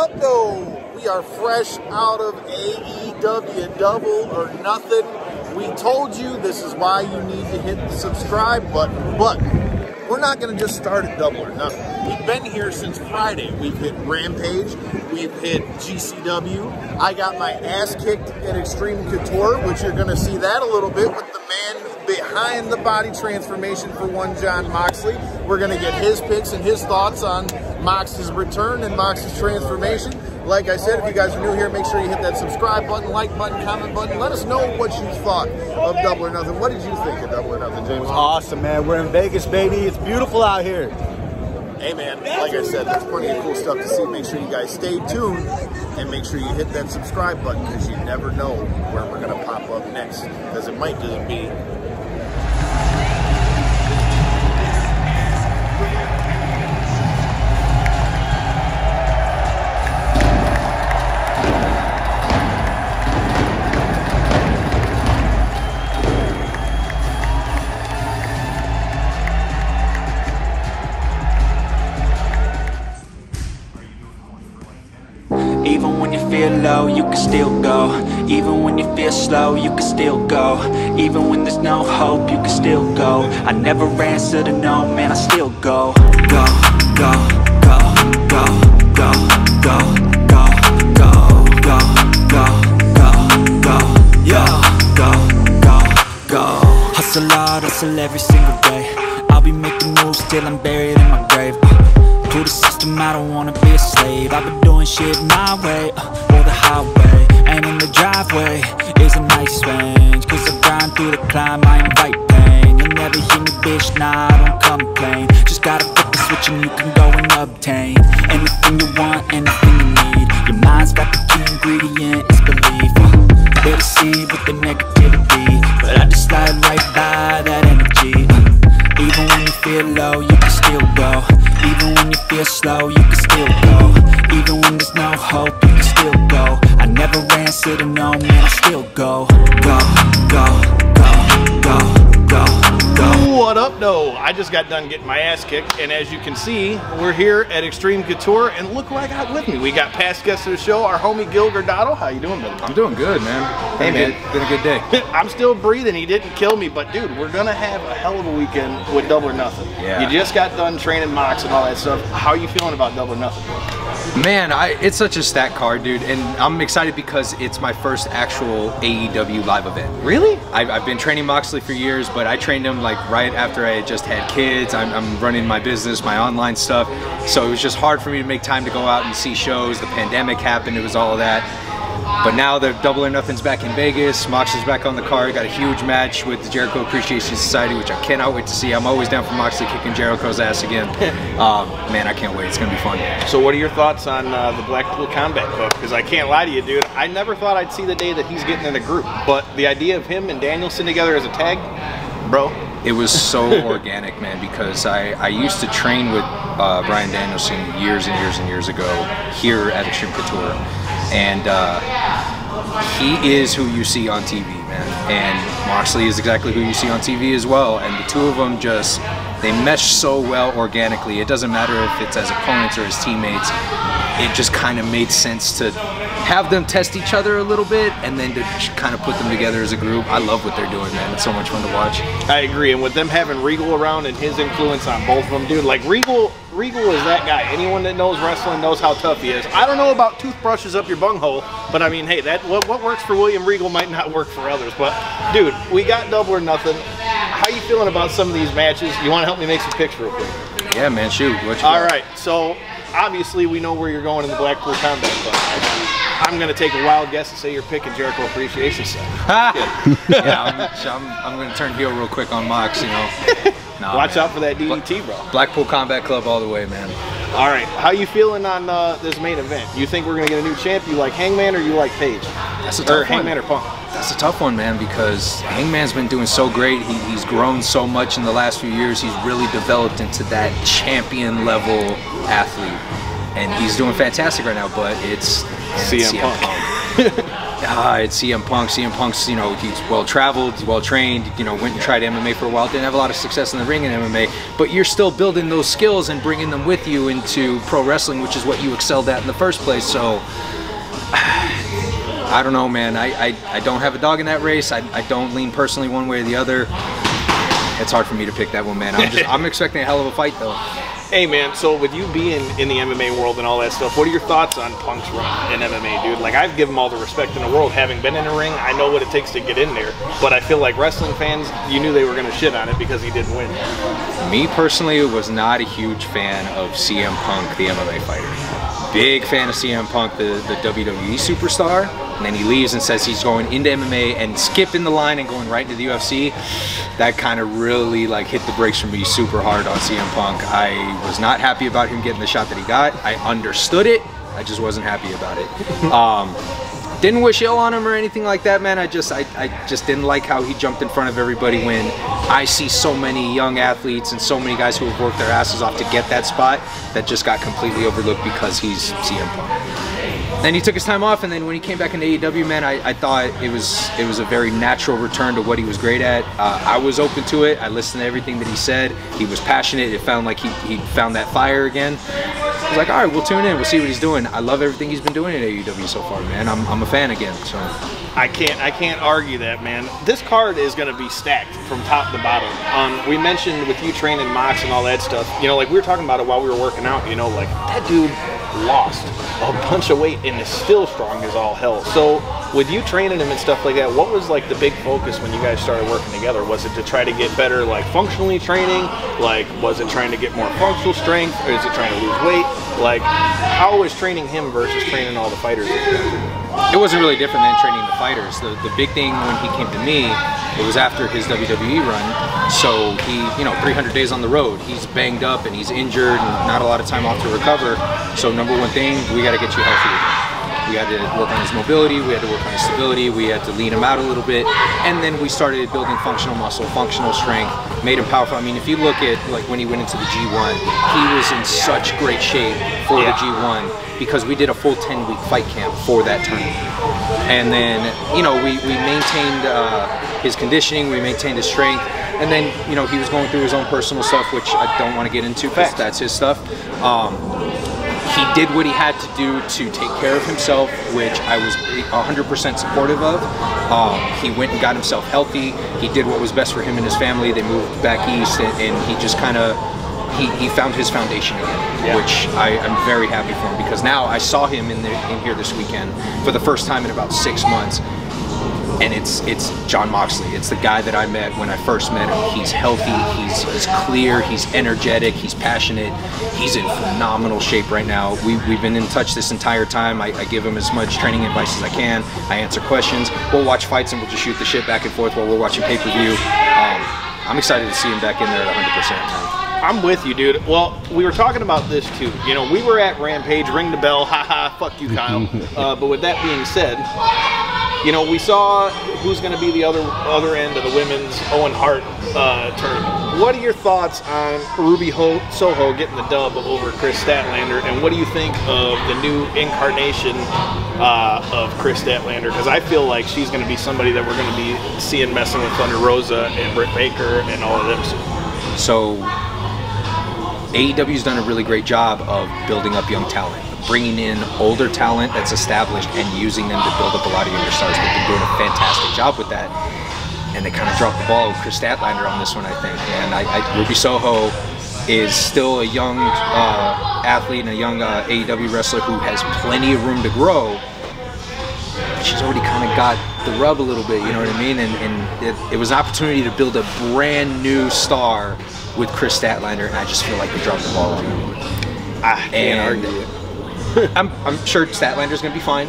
up, though? We are fresh out of AEW Double or Nothing. We told you this is why you need to hit the subscribe button, but we're not going to just start at Double or Nothing. We've been here since Friday. We've hit Rampage. We've hit GCW. I got my ass kicked at Xtreme Couture, which you're going to see that a little bit with the man behind the body transformation for one John Moxley. We're going to get his picks and his thoughts on Mox's return and Mox's transformation. Like I said, if you guys are new here, make sure you hit that subscribe button, like button, comment button. Let us know what you thought of Double or Nothing. What did you think of Double or Nothing, James? Awesome, man. We're in Vegas, baby. It's beautiful out here. Hey, man, like I said, there's plenty of cool stuff to see. Make sure you guys stay tuned and make sure you hit that subscribe button because you never know where we're going to pop up next, because it might just be Even when you feel low, you can still go. Even when you feel slow, you can still go. Even when there's no hope, you can still go. I never answer to no, man, I still go. Go, go, go, go, go, go, go, go, go, go, go, go, yo, go, go, go. Hustle hard, hustle every single day. I'll be making moves till I'm buried in my grave. To the system, I don't wanna be a slave. I've been doing shit my way, or the highway. And in the driveway is a nice range, cause I grind through the climb, I invite pain. You'll never hear me, bitch, nah, I don't complain. Just gotta flip the switch and you can go and obtain anything you want, anything you need. Your mind's got the key ingredient, it's belief. They deceive with the negativity, but I just slide right by that energy. Even when you feel low, you can still go. Even when you feel slow, you can still go. Even when there's no hope, you can still go. I never answer to no, man, I still go. Go, go, go, go, go, go. What up, though? I just got done getting my ass kicked, and as you can see, we're here at Xtreme Couture, and look who I got with me. We got past guest of the show, our homie Gil Gordado. How you doing, brother? I'm doing good, man. Hey, man. Been a good day. I'm still breathing. He didn't kill me, but dude, we're gonna have a hell of a weekend with Double or Nothing. Yeah. You just got done training Mox and all that stuff. How are you feeling about Double or Nothing, bro? Man, it's such a stacked card, dude, and I'm excited because it's my first actual AEW live event. Really? I've been training Moxley for years, but I trained him like right after I had just had kids. I'm running my business, my online stuff, so it was just hard for me to make time to go out and see shows. The pandemic happened, it was all of that. But now the Double or Nothing's back in Vegas. Mox is back on the card. Got a huge match with the Jericho Appreciation Society, which I cannot wait to see. I'm always down for Moxley kicking Jericho's ass again. Man, I can't wait. It's gonna be fun. So what are your thoughts on the Blackpool Combat Club? Because I can't lie to you, dude. I never thought I'd see the day that he's getting in a group. But the idea of him and Danielson together as a tag, bro. It was so organic, man, because I used to train with Brian Danielson years and years and years ago here at Xtreme Couture. And he is who you see on TV, man. And Moxley is exactly who you see on TV as well. And the two of them just, they mesh so well organically. It doesn't matter if it's as opponents or as teammates. It just kind of made sense to have them test each other a little bit and then to kind of put them together as a group. I love what they're doing, man. It's so much fun to watch. I agree, and with them having Regal around and his influence on both of them, dude, like Regal is that guy. Anyone that knows wrestling knows how tough he is. I don't know about toothbrushes up your bunghole, but I mean, hey, that what works for William Regal might not work for others. But dude, we got Double or Nothing. How you feeling about some of these matches? You want to help me make some picks real quick? Yeah, man, shoot. What you All got? right, so obviously we know where you're going in the Blackpool Combat Club. I'm going to take a wild guess and say you're picking Jericho Appreciation Society. Yeah, I'm going to turn heel real quick on Mox, you know. Nah, Watch man. out for that DDT, bro. Blackpool Combat Club all the way, man. All right, how you feeling on this main event? You think we're going to get a new champ? You like Hangman or you like Paige? That's a tough one. Hangman or Punk? That's a tough one, man, because Hangman's been doing so great. He's grown so much in the last few years. He's really developed into that champion level athlete. And he's doing fantastic right now, but it's CM Punk. it's CM Punk. CM Punk's, you know, he's well-traveled, he's well-trained, you know, went and tried MMA for a while, didn't have a lot of success in the ring in MMA, but you're still building those skills and bringing them with you into pro wrestling, which is what you excelled at in the first place. So I don't know, man. I don't have a dog in that race. I don't lean personally one way or the other. It's hard for me to pick that one, man. I'm expecting a hell of a fight, though. Hey, man, so with you being in the MMA world and all that stuff, what are your thoughts on Punk's run in MMA, dude? Like, I've given him all the respect in the world. Having been in a ring, I know what it takes to get in there. But I feel like wrestling fans, you knew they were going to shit on it because he didn't win. Me, personally, was not a huge fan of CM Punk, the MMA fighter. Big fan of CM Punk, the WWE superstar. And then he leaves and says he's going into MMA and skipping the line and going right into the UFC. That kind of really like hit the brakes for me super hard on CM Punk. I was not happy about him getting the shot that he got. I understood it. I just wasn't happy about it. Didn't wish ill on him or anything like that, man. I just didn't like how he jumped in front of everybody when I see so many young athletes and so many guys who have worked their asses off to get that spot that just got completely overlooked because he's CM Punk. Then he took his time off, and then when he came back into AEW, man, I thought it was a very natural return to what he was great at. I was open to it. I listened to everything that he said. He was passionate. It found like he found that fire again. I was like, all right, we'll tune in. We'll see what he's doing. I love everything he's been doing in AEW so far, man. I'm a fan again. So I can't argue that, man. This card is going to be stacked from top to bottom. We mentioned with you training Mox and all that stuff, you know, like we were talking about it while we were working out, you know, like that dude lost a bunch of weight and is still strong as all hell. So with you training him and stuff like that, what was like the big focus when you guys started working together? Was it to try to get better like functionally training? Like was it trying to get more functional strength, or is it trying to lose weight? Like how was training him versus training all the fighters? It wasn't really different than training the fighters. The big thing when he came to me, it was after his WWE run. So he, you know, 300 days on the road. He's banged up and he's injured and not a lot of time off to recover. So number one thing, we got to get you healthy again. We had to work on his mobility, we had to work on his stability, we had to lean him out a little bit, and then we started building functional muscle, functional strength, made him powerful. I mean, if you look at like when he went into the G1, he was in such great shape for the G1 because we did a full 10-week fight camp for that tournament. And then, you know, we maintained his conditioning, we maintained his strength, and then, you know, he was going through his own personal stuff, which I don't want to get into because that's his stuff. He did what he had to do to take care of himself, which I was 100% supportive of. He went and got himself healthy. He did what was best for him and his family. They moved back east, and he just kind of, he found his foundation again, which I'm very happy for him, because now I saw him in here this weekend for the first time in about 6 months. And it's John Moxley. It's the guy that I met when I first met him. He's healthy, he's clear, he's energetic, he's passionate. He's in phenomenal shape right now. We've been in touch this entire time. I give him as much training advice as I can. I answer questions. We'll watch fights and we'll just shoot the shit back and forth while we're watching pay-per-view. I'm excited to see him back in there at 100%. I'm with you, dude. Well, we were talking about this too. You know, we were at Rampage, ring the bell, haha, fuck you, Kyle. But with that being said, you know, we saw who's going to be the other end of the women's Owen Hart tournament. What are your thoughts on Ruby Soho getting the dub over Chris Statlander, and what do you think of the new incarnation of Chris Statlander? Because I feel like she's going to be somebody that we're going to be seeing messing with Thunder Rosa and Britt Baker and all of them soon. So AEW's done a really great job of building up young talent, bringing in older talent that's established and using them to build up a lot of younger stars. They've been doing a fantastic job with that, and they kind of dropped the ball with Chris Statlander on this one, I think. And Ruby Soho is still a young athlete and a young AEW wrestler who has plenty of room to grow. But she's already kind of got the rub a little bit, you know what I mean? And it was an opportunity to build a brand new star with Chris Statlander, and I just feel like they dropped the ball on her. I can't argue it. I'm sure Statlander's going to be fine.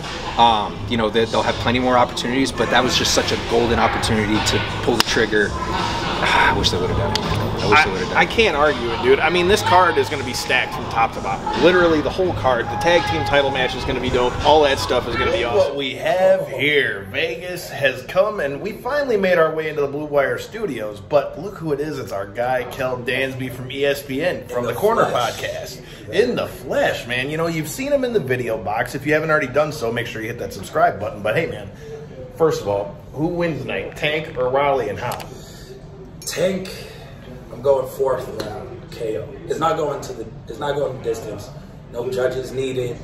You know, they'll have plenty more opportunities, but that was just such a golden opportunity to pull the trigger. I wish they would have done it. I wish they would have done I it. can't argue it, dude. I mean, this card is going to be stacked from top to bottom. Literally, the whole card. The tag team title match is going to be dope. All that stuff is going to be awesome. What we have here, Vegas has come, and we finally made our way into the Blue Wire Studios. But look who it is. It's our guy, Kel Dansby from ESPN, from the Corner Podcast. In the flesh, man. You know, you've seen him in the video box. If you haven't already done so, make sure you hit that subscribe button. But hey, man, first of all, who wins tonight, Tank or Raleigh, and how? Tank, I'm going 4th round KO. It's not going the distance. No judges needed.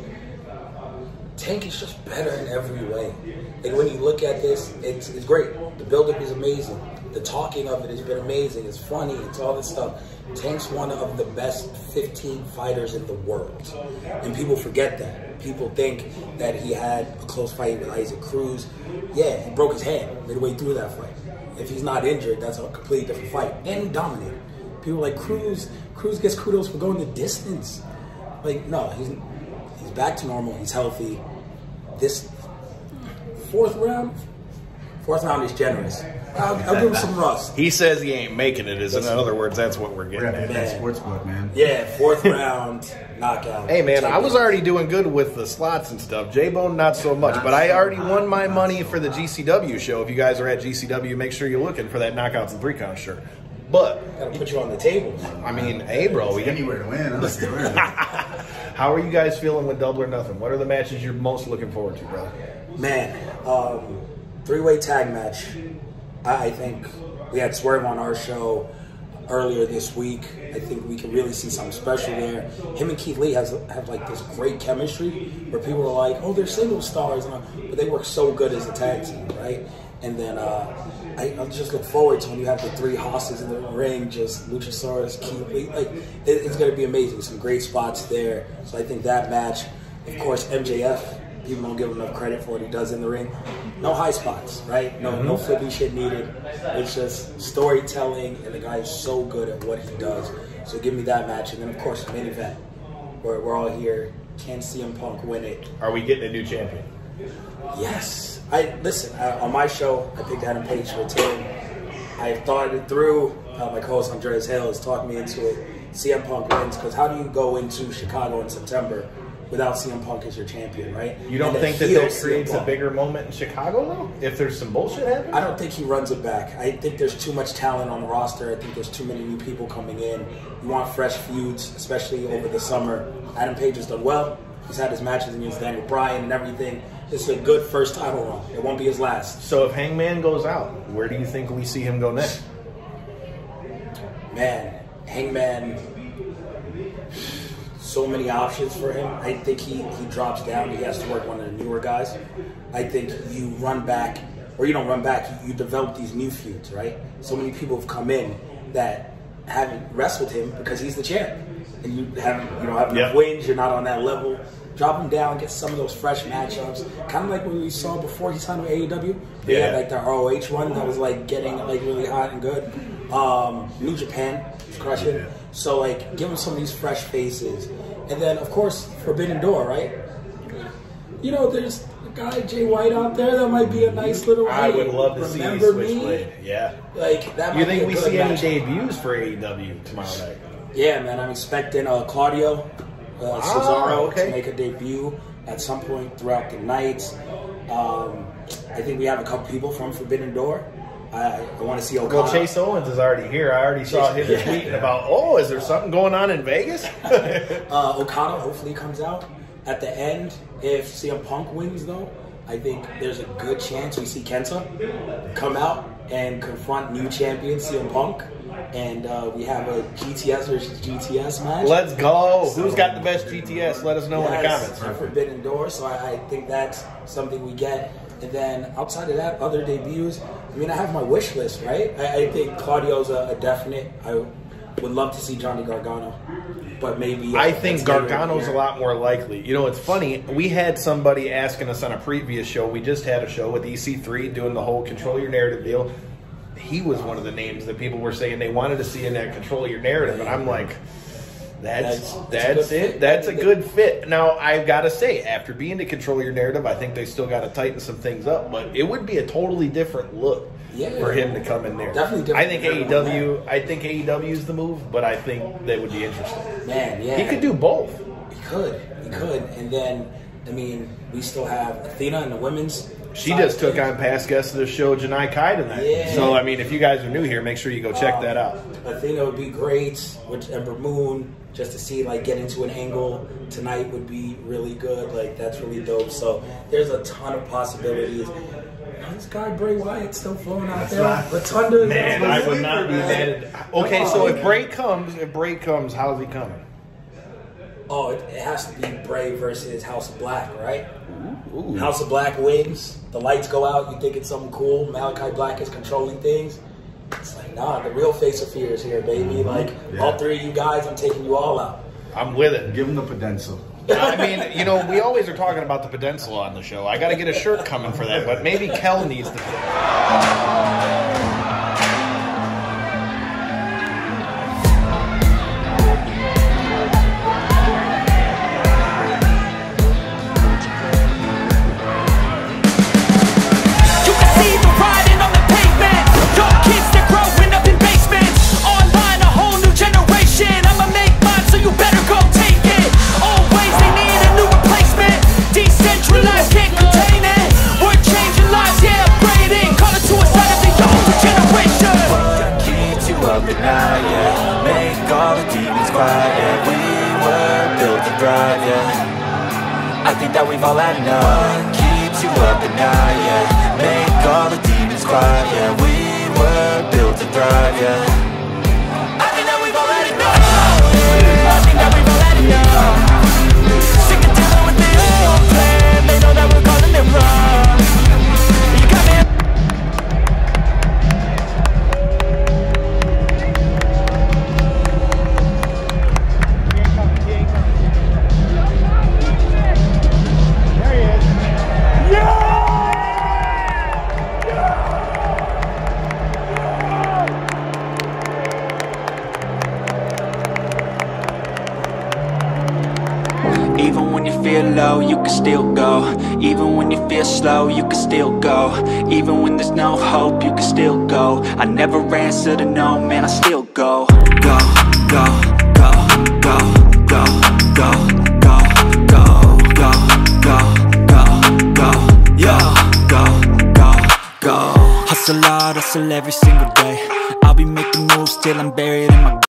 Tank is just better in every way. Like when you look at this, it's great. The build-up is amazing. The talking of it has been amazing. It's funny. It's all this stuff. Tank's one of the best 15 fighters in the world. And people forget that. People think that he had a close fight with Isaac Cruz. Yeah, he broke his hand midway through that fight. If he's not injured, that's a completely different fight. And he dominated. People are like, Cruz gets kudos for going the distance. Like, no, he's back to normal. He's healthy. This fourth round is generous. I'll give him some rust. He says he ain't making it. In other words, that's what we're getting at. That sportsbook, man. Yeah, 4th round knockout. Hey, man, I was already doing good with the slots and stuff. J-Bone, not so much. But I already won my money for the GCW show. If you guys are at GCW, make sure you're looking for that Knockouts and 3-count shirt. But gotta put you on the table. I mean, hey, bro. Anywhere to win. How are you guys feeling with Double or Nothing? What are the matches you're most looking forward to, brother? Man, 3-way tag match. I think we had Swerve on our show earlier this week. I think we can really see something special there. Him and Keith Lee have like this great chemistry where people are like, oh, they're single stars, but they work so good as a tag team, right? And then I just look forward to when you have the 3 hosses in the ring, just Luchasaurus, Keith Lee. Like, it's going to be amazing. Some great spots there. So I think that match, of course, MJF. People don't give him enough credit for what he does in the ring. No high spots, right? No flippy shit needed. It's just storytelling, and the guy is so good at what he does. So give me that match, and then of course the main event, where we're all here. Can CM Punk win it? Are we getting a new champion? Yes. On my show, I picked Adam Page for Tim. I thought it through. My co-host Andreas Hale has talked me into it. CM Punk wins, because how do you go into Chicago in September without CM Punk as your champion, right? You don't think that creates a bigger moment in Chicago, though? If there's some bullshit happening? I don't think he runs it back. I think there's too much talent on the roster. I think there's too many new people coming in. You want fresh feuds, especially over the summer. Adam Page has done well. He's had his matches against Daniel Bryan and everything. It's a good first title run. It won't be his last. So if Hangman goes out, where do you think we see him go next? Man, Hangman... so many options for him. I think he drops down. He has to work one of the newer guys. I think you run back, or you don't run back, you develop these new feuds, right? So many people have come in that haven't wrestled him because he's the champ. And you don't have enough wins, you're not on that level. Drop him down, get some of those fresh matchups. Kind of like what we saw before he signed with AEW. They had like the ROH one that was like getting like really hot and good. New Japan was crushing. Yeah. So like give him some of these fresh faces. And then of course Forbidden Door, right? You know, there's a guy Jay White out there that might be a nice little. I would love to see Switchblade. Yeah. Like that. You think we see any debuts for AEW tomorrow night? Yeah, man. I'm expecting Claudio Cesaro to make a debut at some point throughout the night. I think we have a couple people from Forbidden Door. I want to see Okada. Well, Chase Owens is already here. I already saw him tweeting about, is there something going on in Vegas? Okada hopefully comes out at the end. If CM Punk wins, though, I think there's a good chance we see Kenta come out and confront new champion CM Punk. And we have a GTS versus GTS match. Let's go. So, who's got the best GTS? Let us know in the comments. Forbidden Door, so I think that's something we get. And then outside of that, other debuts. I mean, I have my wish list, right? I think Claudio's a definite. I would love to see Johnny Gargano, but maybe I think Gargano's a lot more likely. You know, it's funny. We had somebody asking us on a previous show. We just had a show with EC3 doing the whole control your narrative deal. He was one of the names that people were saying they wanted to see in that control your narrative, and I'm like, That's it. That's a good fit. Now, I've got to say, after being to control your narrative, I think they still got to tighten some things up. But it would be a totally different look for him to come in there. Definitely different. I think AEW is the move, but I think that would be interesting. Man, yeah. He could do both. He could. And then, I mean, we still have Athena in the women's. She just took on past guest of the show, Janai Kai, tonight. Yeah. So, I mean, if you guys are new here, make sure you go check that out. Athena would be great with Ember Moon, just to see, like, get into an angle tonight would be really good. Like, that's really dope. So, there's a ton of possibilities. This guy Bray Wyatt's still flowing out there. Rotunda. Man, I would not be mad at. Okay, so if Bray comes, how's he coming? Oh, it has to be Bray versus House of Black, right? Ooh. House of Black wins. The lights go out. You think it's something cool. Malachi Black is controlling things. It's like, nah, the real face of fear is here, baby. Like, all three of you guys, I'm taking you all out. I'm with it. Give him the Pedenso. I mean, you know, we always are talking about the Pedenso on the show. I got to get a shirt coming for that, but maybe Kel needs to. I think that we've all had enough. What keeps you up at night, yeah? Make all the demons quiet, yeah. We were built to thrive, yeah. I think that we've all had enough. I think that we've all had enough. Sick and tired with the old plan. They know that we're calling it wrong. You got me. Even when you feel low, you can still go. Even when you feel slow, you can still go. Even when there's no hope, you can still go. I never answer to no, man, I still go. Go, go, go, go, go, go, go, go, go, go, go, go, yo, go. Hustle hard, hustle every single day. I'll be making moves till I'm buried in my